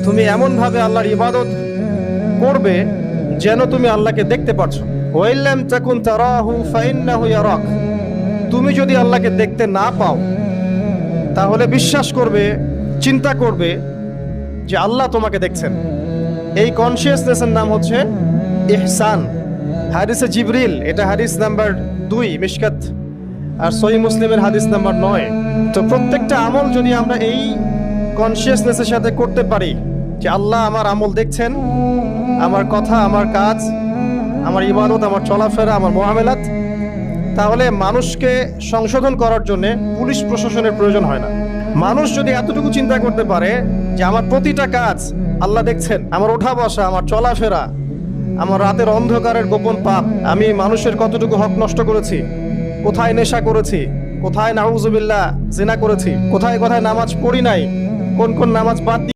তুমি এমনভাবে আল্লাহর ইবাদত করবে যেন তুমি আল্লাহকে দেখতে পাচ্ছ। ওয়াইল্লাম তাকুন তারাহু ফাইন্নাহু ইয়ারাক। তুমি যদি আল্লাহকে দেখতে না পাও তাহলে বিশ্বাস করবে, চিন্তা করবে যে আল্লাহ তোমাকে দেখছেন। এই কনসিয়াসনেসের নাম হচ্ছে ইহসান। হাদিসে জিবরিল, এটা হাদিস নাম্বার 2 মিশকাত আর সহিহ মুসলিমের হাদিস নাম্বার 9। তো প্রত্যেকটা আমল যদি আমরা এই কনসিয়াসনেসের সাথে করতে পারি যে আল্লাহ আমার আমল দেখছেন, আমার কথা, আমার কাজ, আমার ইবাদত, আমার চলাফেরা, আমার মুআমালাত, তাহলে মানুষকে সংশোধন করার জন্য পুলিশ প্রশাসনের প্রয়োজন হয় না। মানুষ যদি এতটুকু চিন্তা করতে পারে যে আমার প্রতিটা কাজ আল্লাহ দেখছেন, আমার ওঠা বসা, আমার চলাফেরা, আমার রাতের অন্ধকারের গোপন পাপ, আমি মানুষের কতটুকু হক নষ্ট করেছি, কোথায় নেশা করেছি, কোথায় নাউজুবিল্লাহ জিনা করেছি, কোথায় কোথায় নামাজ পড়ি নাই, কোন কোন নামাজ বাদ